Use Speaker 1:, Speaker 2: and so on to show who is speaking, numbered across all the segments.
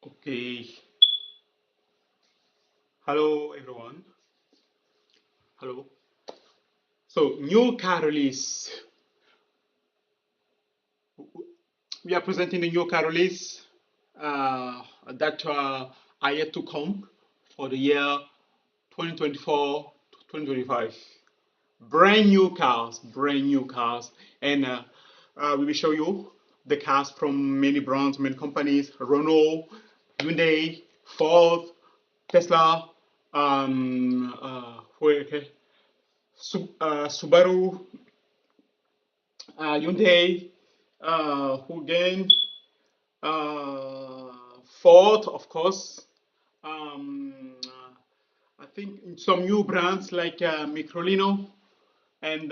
Speaker 1: Okay. Hello, everyone. Hello. So, new car release. We are presenting the new car release that are yet to come for the year 2024 to 2025. Brand new cars, and we will show you the cars from many brands, many companies: Renault, Hyundai, Ford, Tesla, okay, Subaru, Hyundai, Hogan, uh, Ford, of course. I think some new brands like Microlino and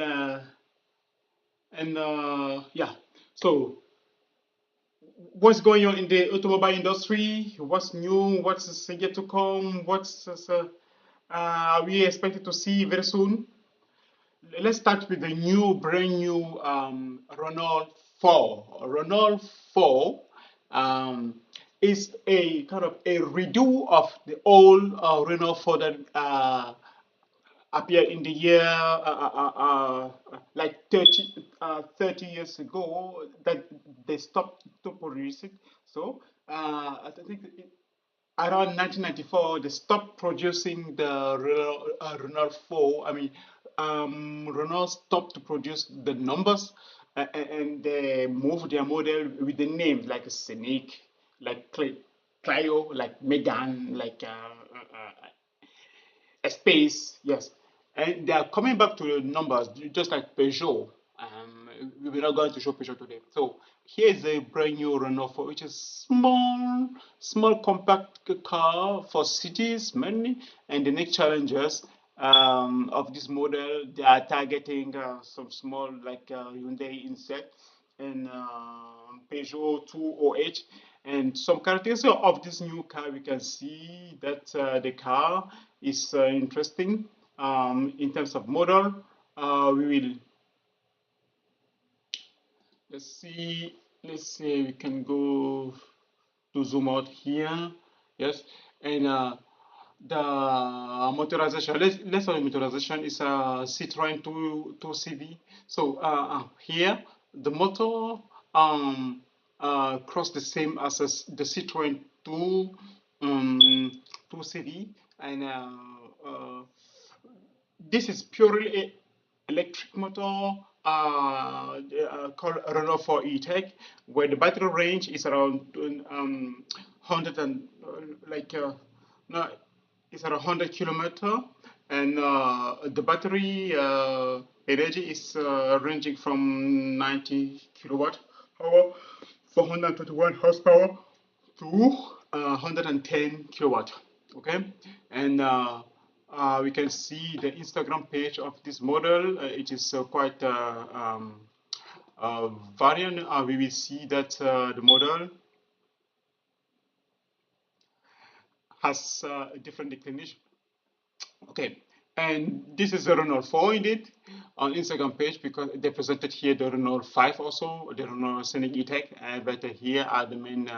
Speaker 1: yeah. So what's going on in the automobile industry? What's new? What's yet to come? Are we expected to see very soon? Let's start with the brand new Renault 4. Renault 4 um, is a kind of a redo of the old Renault 4 that appeared in the year like 30 years ago that they stopped to produce it. So I think around 1994 they stopped producing the Renault 4. I mean, Renault stopped to produce the numbers and they moved their model with the names like Scenic, like Clio, like Megane, like a space, yes. And they are coming back to the numbers, just like Peugeot. We're not going to show Peugeot today. So here is a brand new Renault 4, which is small compact car for cities mainly. And the next challenges of this model, they are targeting some small like Hyundai Insect and Peugeot 208. And some characteristics of this new car, we can see that the car is interesting in terms of model. We will let's see, we can go to zoom out here. Yes, and the motorization. Let's say motorization is a Citroen 2CV. So here the motor cross the same as the Citroen 2CV, and this is purely electric motor called Renault 4 E-Tech, where the battery range is around 100 and no, it's around 100 kilometer, and the battery energy is ranging from 90 kilowatt hour, 421 horsepower to 110 kilowatt. Okay, and we can see the Instagram page of this model. It is quite variant. We will see that the model has a different declination. Okay, and this is the Renault 4 indeed on Instagram page, because they presented here the Renault 5 also, the Renault Scenic E-Tech, but here are the main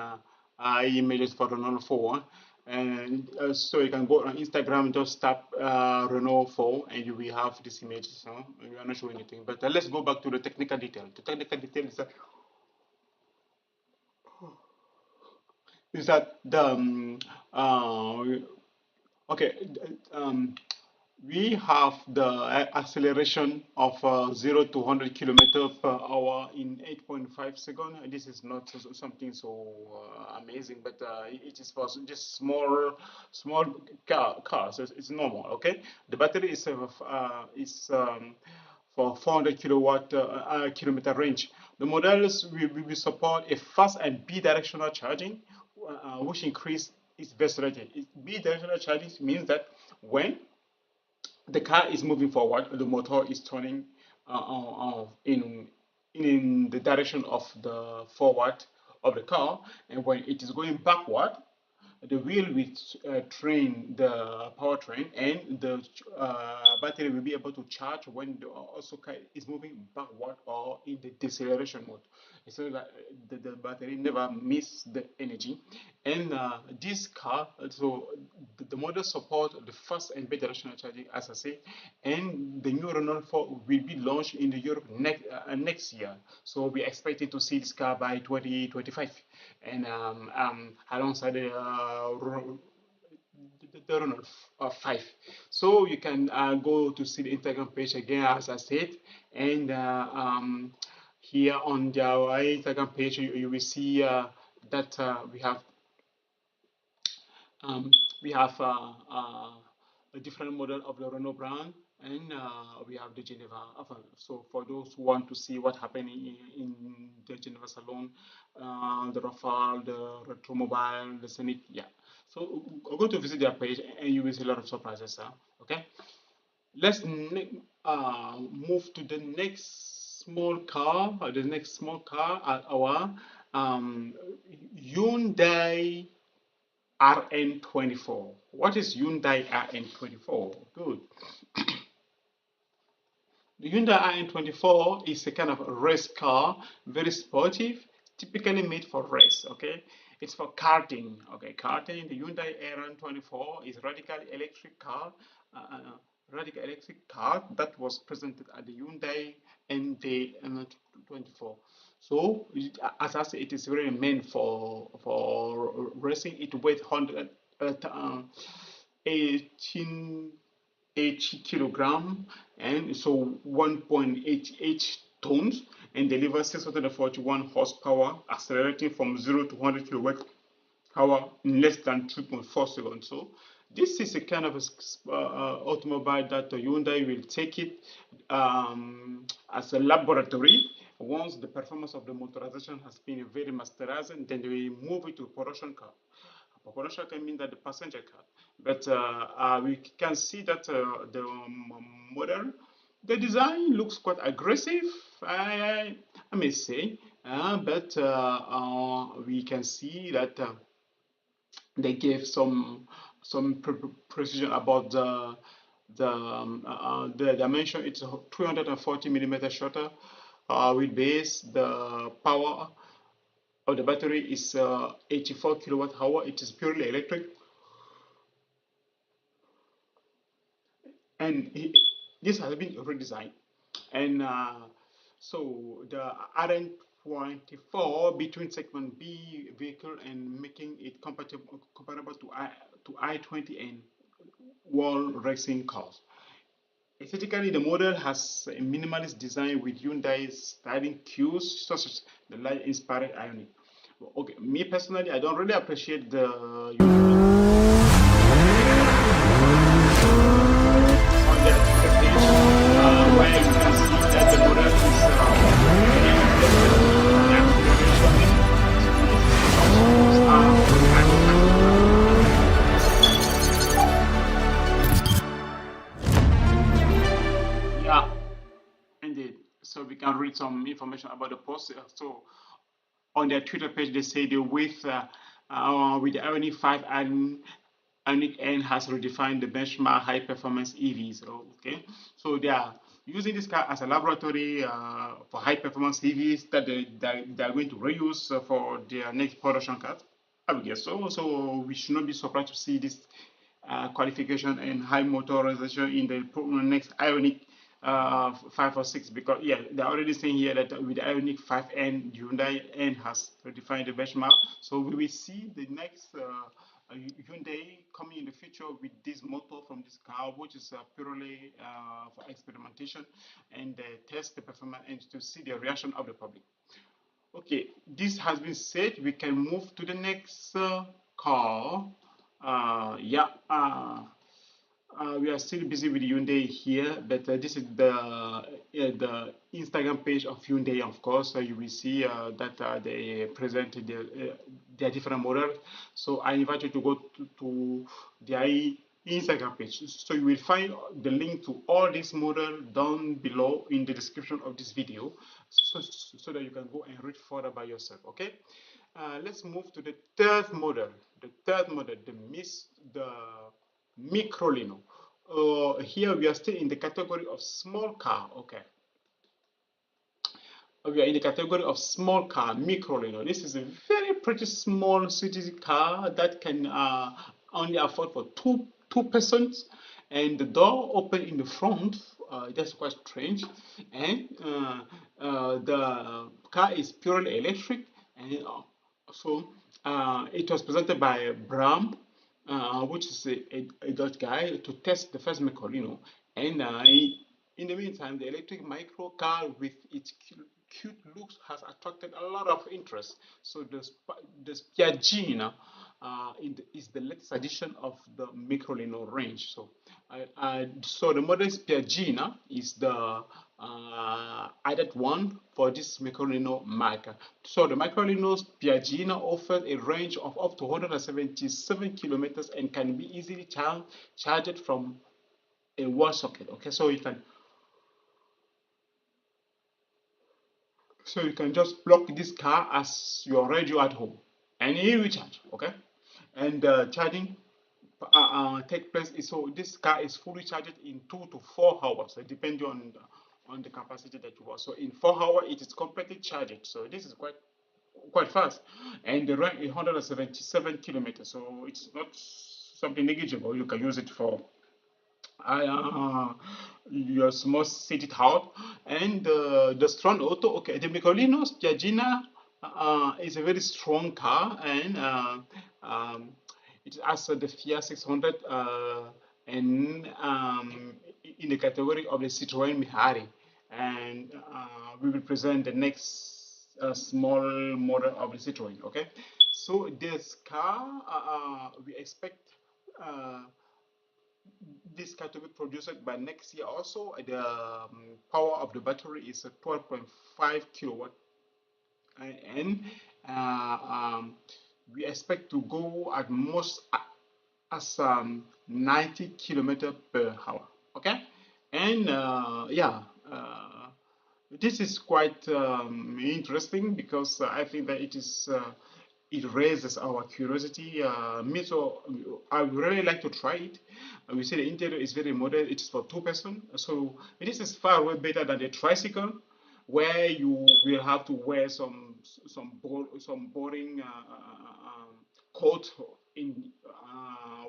Speaker 1: images for Renault 4. And so you can go on Instagram, just tap Renault 4, and you will have this image. So we are not showing anything, but let's go back to the technical detail. The technical detail is that the okay, we have the acceleration of 0 to 100 kilometer per hour in 8.5 seconds. This is not something so amazing, but it is for just small cars. It's normal. Okay, the battery is for 400 kilowatt kilometer range. The models will support a fast and bidirectional charging, which increase its versatility. Bidirectional charging means that when the car is moving forward, the motor is turning in the direction of the forward of the car, and when it is going backward, the wheel will train the powertrain, and the battery will be able to charge when the also is moving backward or in the deceleration mode, so that the battery never miss the energy. And this car, so the model support the fast and bidirectional charging, as I said, and the new Renault 4 will be launched in the Europe next year. So we expected to see this car by 2025, and alongside the Renault 5. So you can go to see the Instagram page again, as I said, and here on the Instagram page, you will see that um, we have a different model of the Renault brand, and we have the Geneva. So for those who want to see what happened in the Geneva Salon, the Rafale, the Retromobile, the Scenic, yeah. So go to visit their page, and you will see a lot of surprises. Okay, let's move to the next small car. The next small car at our um, Hyundai RN24. What is Hyundai RN24? Good. The Hyundai RN24 is a kind of a race car, very sportive, typically made for race. Okay, it's for karting. Okay, karting. The Hyundai RN24 is radical electric car that was presented at the Hyundai NV24. So, as I said, it is really meant for racing. It weighs 180 kilogram, and so 1.88 tons, and delivers 641 horsepower, accelerating from 0 to 100 kilowatt hour in less than 3.4 seconds. So this is a kind of automobile that Hyundai will take it as a laboratory. Once the performance of the motorization has been very masterized, then they will move it to production car. A production can mean that the passenger car. But we can see that the model, the design looks quite aggressive, I may say, but we can see that they gave some precision about the dimension. It's 340 millimeter shorter with base. The power of the battery is 84 kilowatt hour. It is purely electric, and this has been redesigned. And so the RN24 between segment B vehicle and making it comparable to I-20 and world racing cars. Aesthetically, the model has a minimalist design with Hyundai's styling cues, such as the light inspired Ioniq. Okay, me personally, I don't really appreciate the on the page, where you can see that the model is yeah, indeed. So we can read some information about the post. So on their Twitter page, they say the width with the Ioniq 5 and Ioniq N has redefined the benchmark high performance EVs. Okay, so they are using this car as a laboratory for high performance EVs that they are going to reuse for their next production cars. I would guess so. So we should not be surprised to see this qualification and high motorization in the next Ioniq 5 or 6, because yeah, they're already saying here that with the Ioniq 5N, Hyundai N has redefined the benchmark. So we will see the next Hyundai coming in the future with this motor from this car, which is purely for experimentation and test the performance and to see the reaction of the public. Okay, this has been said. We can move to the next car. Yeah, we are still busy with Hyundai here, but this is the Instagram page of Hyundai, of course. So you will see that they presented their different models. So I invite you to go to their Instagram page. So you will find the link to all these models down below in the description of this video, so that you can go and read further by yourself. Okay. Let's move to the third model. The third model, the Microlino. Here we are still in the category of small car. Okay, we are in the category of small car, Microlino. This is a very pretty small city car that can only afford for two persons, and the door open in the front. That's quite strange, and the car is purely electric, and so it was presented by Bram, which is a Dutch guy, to test the first Microlino, and in the meantime, the electric micro car with its cute looks has attracted a lot of interest. So the Spiagina is the latest edition of the Microlino range. So the model Spiagina is the added one for this Microlino marker. So the Microlino Spiagina offers a range of up to 177 kilometers and can be easily charged from a wall socket. Okay, so you can just plug this car as your radio at home and it will charge. Okay, and charging take place is, so this car is fully charged in 2 to 4 hours, depending on the capacity that you want. So in 4 hours it is completely charged. So this is quite fast, and the range is 177 kilometers. So it's not something negligible. You can use it for your small city town. And the strong auto, okay, the Microlino Spiagina is a very strong car, and it has the Fiat 600 and in the category of the Citroën Mihari. And we will present the next small model of the Citroën. Okay, so this car we expect uh, this car to be produced by next year also. The power of the battery is 12.5 kilowatt, and uh, um, we expect to go at most as 90 kilometer per hour. Okay, and yeah. This is quite interesting because I think that it raises our curiosity. Me, so I would really like to try it. We see the interior is very modern. It's for two person, so this is far way better than the tricycle, where you will have to wear some boring coat in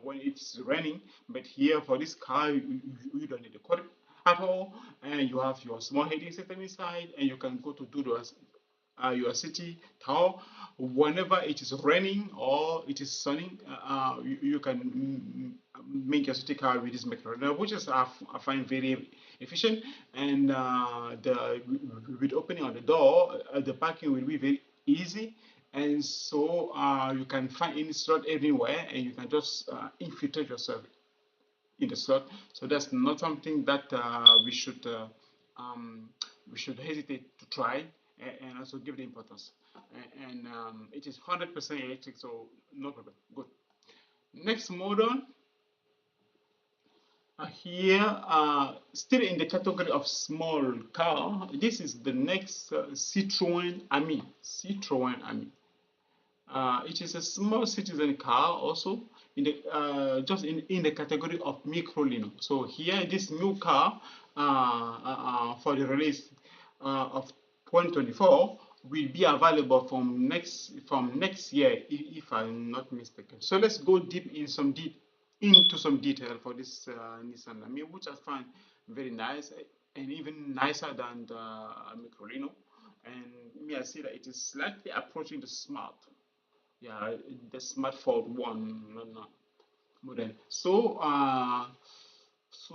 Speaker 1: when it's raining. But here for this car, you don't need a coat at all, and you have your small heating system inside, and you can go to do your city tour whenever it is raining or it is sunny. You can make your city car with this mechanism, which is I find very efficient. And with opening of the door, the parking will be very easy. And so you can find any slot anywhere, and you can just infiltrate yourself in the slot. So that's not something that um, we should hesitate to try, and also give the importance. And it is 100% electric, so no problem. Good. Next model here, still in the category of small car. This is the next Citroën Ami. Citroën Ami. It is a small citizen car also in the just in the category of Microlino. So here this new car for the release of 2024 will be available from next year if I'm not mistaken. So let's go deep in into some detail for this Nissan Lamy, which I find very nice and even nicer than the Microlino. And me, I see that it is slightly approaching the Smart. Yeah, the smartphone one, no, no, model. So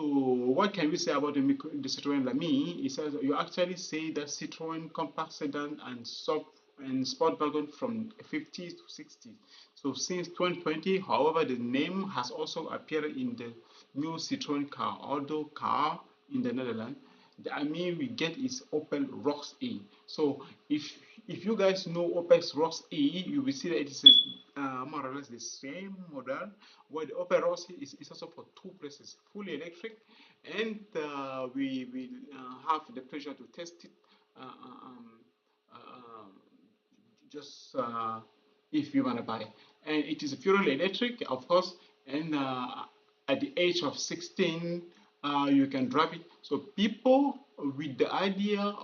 Speaker 1: what can we say about the Citroën Lamy? It says you actually say that Citroën compact sedan and sub and sport wagon from 50s to 60s. So since 2020, however, the name has also appeared in the new Citroën car, although car in the Netherlands. The Ami we get is Opel Rocks E. So if you guys know Opel Rocks E, you will see that it is more or less the same model, where the Opel Rocks E is also for two places, fully electric, and we will have the pleasure to test it uh, um, uh, just if you want to buy. And it is purely electric, of course, and at the age of 16, you can drive it. So people with the idea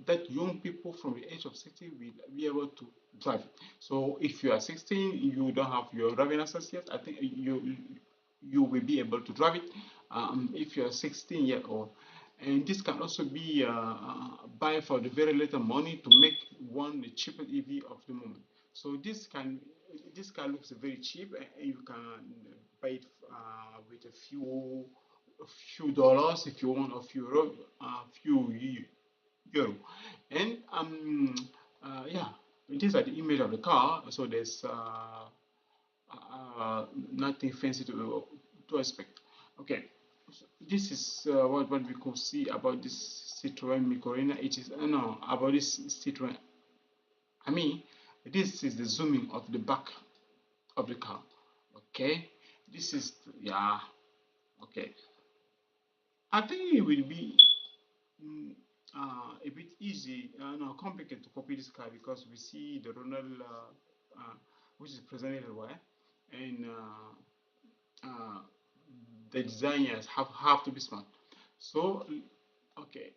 Speaker 1: that young people from the age of 16 will be able to drive it. So if you are 16, you don't have your driving license yet, I think you will be able to drive it if you are 16 years old. And this can also be buy for the very little money to make one the cheapest EV of the moment. So this car looks very cheap, and you can buy it with a few dollars if you want, a few euro. And yeah, these are the image of the car. So there's nothing fancy to expect. Okay, so this is what we could see about this Citroen Micorina. It is no about this Citroen. I mean, this is the zooming of the back of the car. Okay, this is yeah. Okay, I think it will be mm, a bit easy, no, complicated to copy this car because we see the Ronald, which is presented everywhere, and the designers have to be smart. So, okay,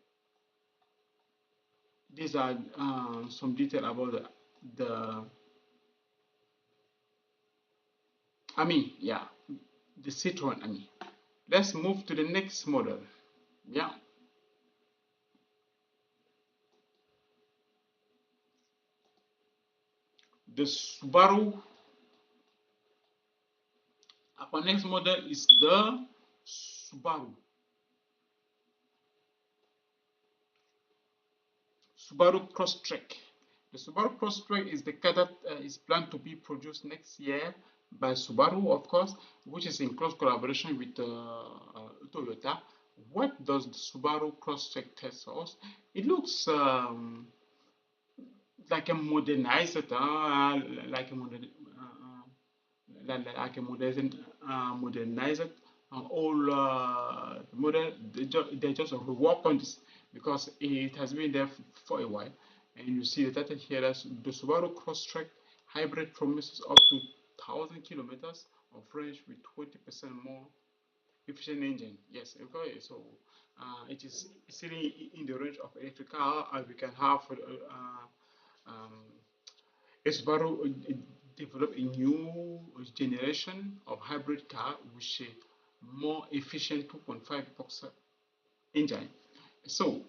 Speaker 1: these are some detail about the I mean, yeah, the Citroen. I mean, let's move to the next model. Yeah, the Subaru. Our next model is the Subaru. Subaru Crosstrek. The Subaru Crosstrek is the car that is planned to be produced next year by Subaru, of course, which is in close collaboration with Toyota. What does the Subaru Crosstrek tell us? It looks like a modernized, like a modern, like a modernized all model. They just work on this because it has been there for a while. And you see the title here that the Subaru Crosstrek hybrid promises up to 1,000 kilometers of range with 20% more efficient engine. Yes, okay. So it is sitting in the range of electric car. We can have um, Subaru developed a new generation of hybrid car with a more efficient 2.5 boxer engine. So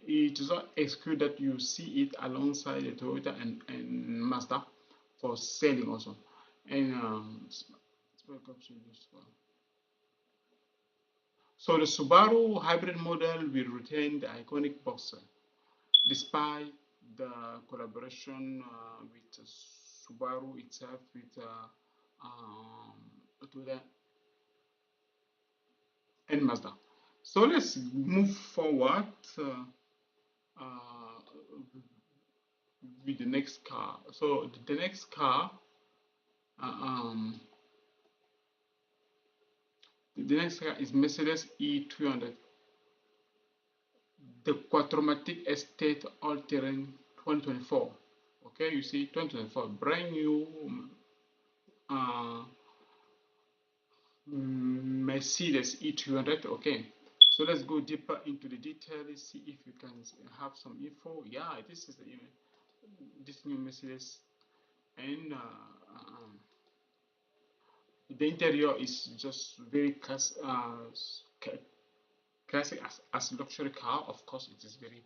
Speaker 1: it is not excluded that you see it alongside the Toyota and Mazda for selling also. And so the Subaru hybrid model will retain the iconic boxer despite the collaboration with Subaru itself, with Toyota and Mazda. So let's move forward uh, with the next car. So the next car, uh, um, the next car is Mercedes E300, the Quattromatic Estate All-Terrain 2024. Okay, you see 2024, brand new uh, Mercedes E300. Okay, so let's go deeper into the details, see if you can have some info. Yeah, this is this new Mercedes, and the interior is just very classic as luxury car. Of course, it is very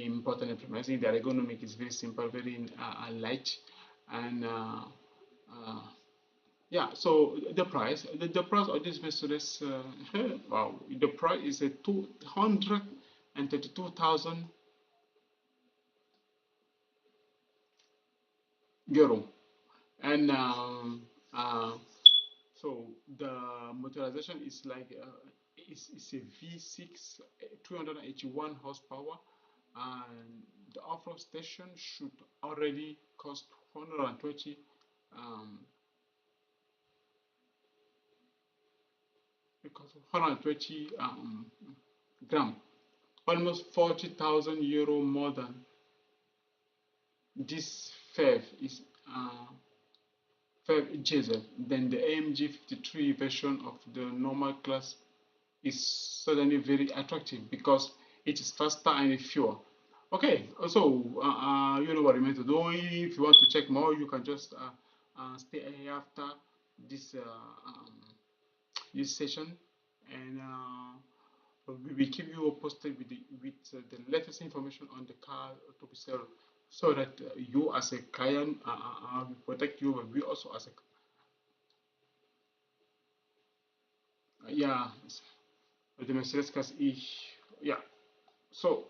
Speaker 1: important information. The ergonomic is very simple, very light, and yeah. So the price of this Mercedes, wow, the price is a 232,000 euro, and uh, so the motorization is like it's a V6, 281 horsepower, and the off-road station should already cost 120 um, because 120 gram, almost 40,000 euro more than this FEV is FEV Diesel, then the AMG 53 version of the normal class is suddenly very attractive because it is faster and fuel. Okay, so you know what I meant to do. If you want to check more, you can just stay after this this session, and we will keep you posted with the latest information on the car to be sold, so that you as a client we protect you, but we also as a yeah, the Mercedes class E, yeah. So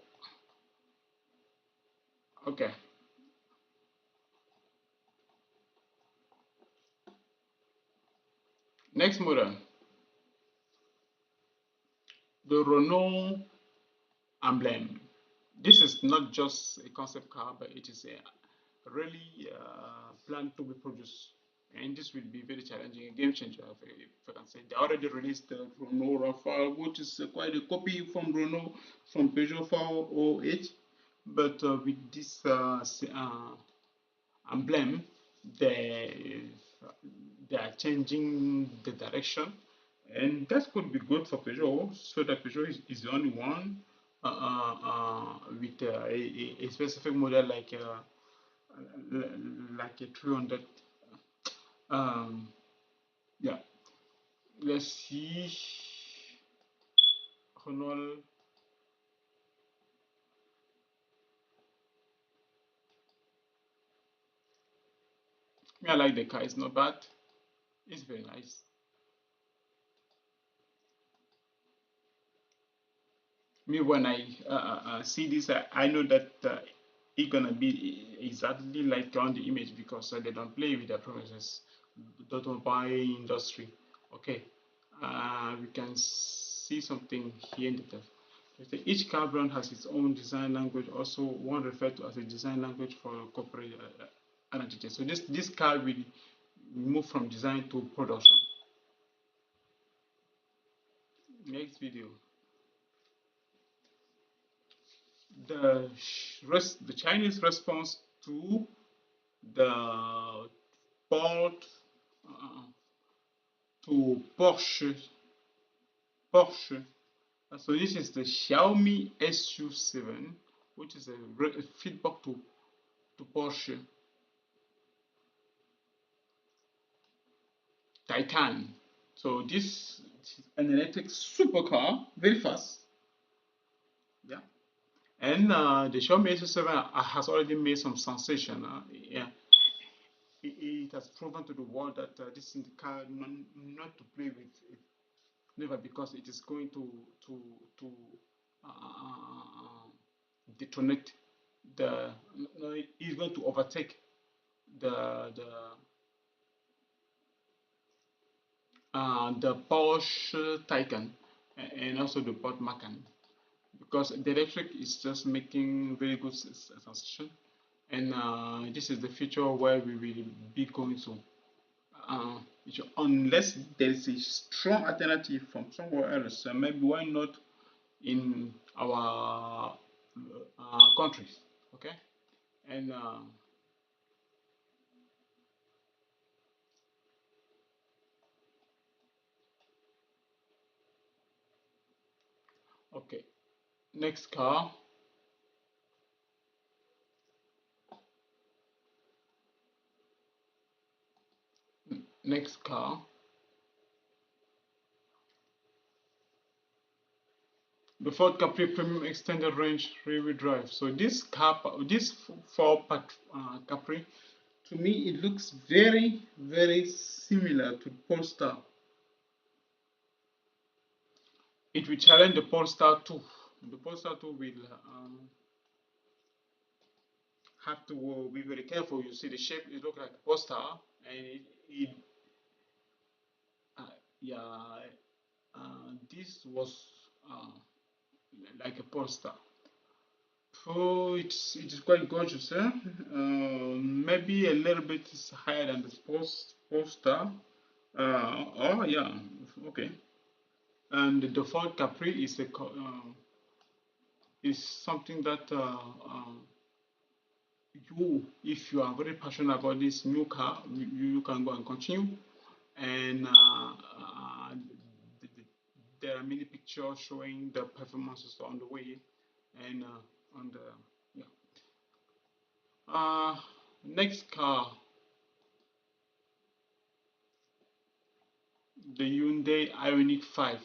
Speaker 1: okay, next model, the Renault Emblem. This is not just a concept car, but it is a really planned to be produced. And this will be very challenging, a game changer, if I can say. They already released the Renault Rafale, which is quite a copy from Renault, from Peugeot 408. But with this emblem, they they are changing the direction, and that could be good for Peugeot. So that Peugeot is the only one with a specific model like a 300. Um, yeah, let's see. Renault. I like the car. It's not bad. It's very nice. Me, when I see this, I know that it's gonna be exactly like on the image, because they don't play with their promises. The automobile industry. Okay, we can see something here in the text. Each car brand has its own design language, also one referred to as a design language for corporate identity. So this car will move from design to production. Next video. The Chinese response to the port to Porsche. So this is the Xiaomi SU7, which is a feedback to Porsche Taycan. So this is an electric supercar, very fast. Yeah. And the Xiaomi SU7 has already made some sensation. Yeah. It has proven to the world that this is the car not to play with. Never, because it is going to detonate the. No, it's going to overtake the the Porsche Taycan and also the Ford Macan, because the electric is just making very good sensation, and this is the future where we will be going to. Uh, unless there is a strong alternative from somewhere else, maybe why not in our countries, okay? And okay, next car, next car, the Ford Capri Premium Extended Range Rear-Wheel Drive. So this Ford Capri, to me, it looks very similar to Polestar. It will challenge the Polestar 2. The Polestar 2 will have to be very careful. You see the shape, it looks like a Polestar, and it uh, yeah, this was uh, like a Polestar. Oh, it is quite gorgeous, eh? Maybe a little bit higher than the Polestar. Oh yeah, okay. And the Ford Capri is is something that if you are very passionate about this new car, you can go and continue. And there are many pictures showing the performances on the way and on the yeah. Uh, Next car, the Hyundai Ioniq 5.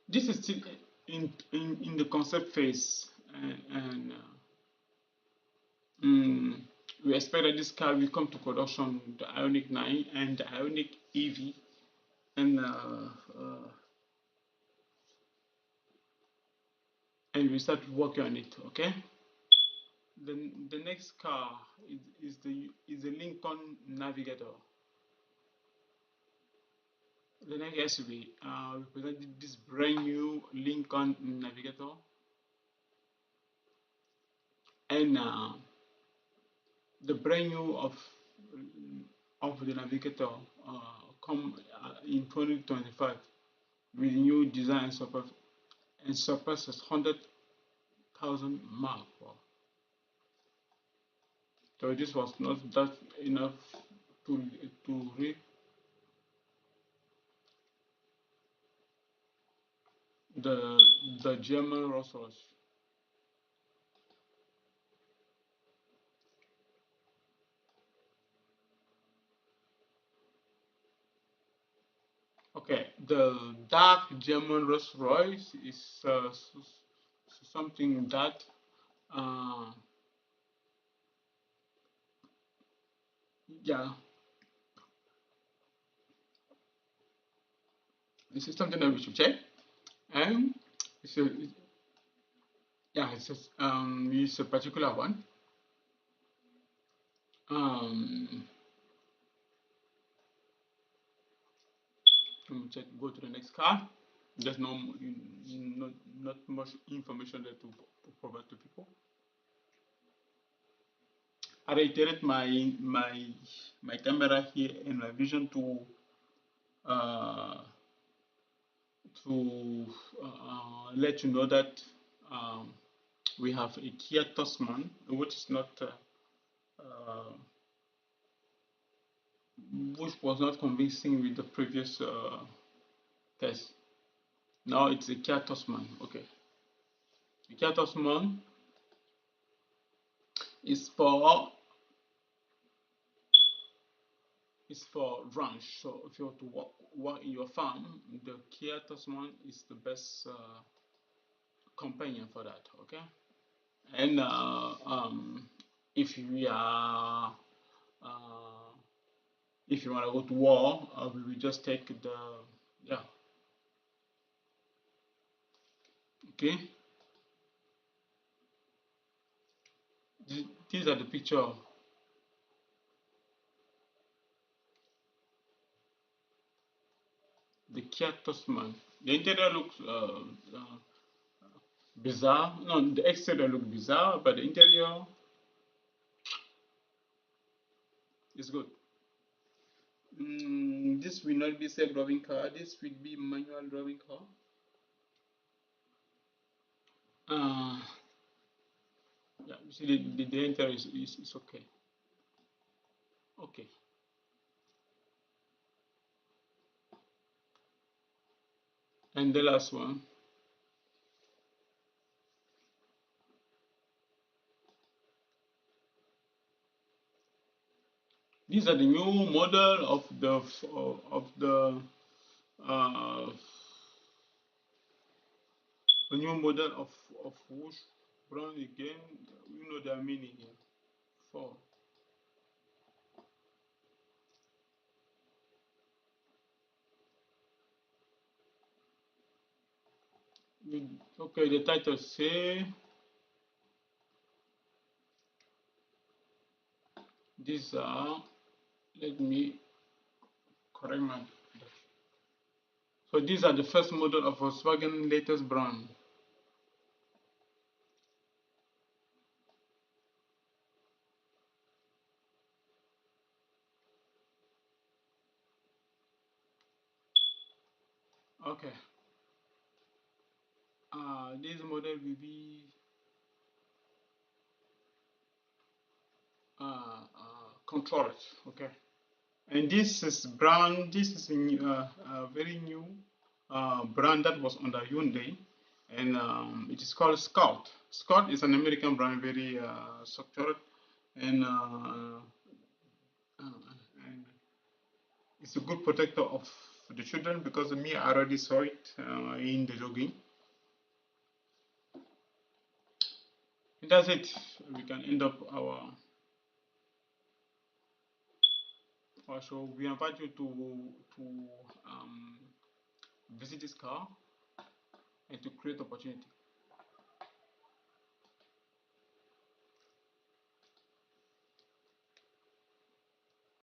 Speaker 1: This is still in the concept phase, and mm, we expect that this car will come to production, the Ioniq 9 and the Ioniq EV, and we start working on it. Okay. The next car is the Lincoln Navigator. The next SUV, we presented this brand new Lincoln Navigator, and the brand new of the Navigator come in 2025 with new design and surpasses 100,000 mark. Wow. So this was not that enough to read the German Rolls Royce. Okay, the dark German Rolls Royce is something that uh, yeah, this is something that we should check. And it's a, yeah, it's a particular one. Um, Let me check. Go to the next car. There's not much information there to provide to people. I reiterate my camera here and my vision uh, to let you know that um, we have a Kia Tosman, which is not uh, which was not convincing with the previous test. Now it's a Kia Tosman. Okay, the Kia Tosman is for ranch. So if you want to work in your farm, the Kia Tosman is the best companion for that. Okay, and if we are uh, if you want to go to war, we will just take the yeah. Okay, these are the picture. The Kia Tosman. The interior looks bizarre. No, the exterior looks bizarre, but the interior is good. This will not be self-driving car. This will be manual driving car. Uh, yeah, you see the interior is okay. Okay. And the last one. These are the new model uh, the new model of Whoosh brand again. You know their meaning here. Four. Okay, the title say these are. Let me correct my. So these are the first model of Volkswagen latest brand. Okay. this model will be controlled. Okay, and this is brand. This is a very new brand that was under Hyundai, and it is called Scout. Scout is an American brand, very structured, and, and it's a good protector of the children because me I already saw it in the jogging. And that's it. We can end up our show. We invite you to um, visit this car and to create opportunity.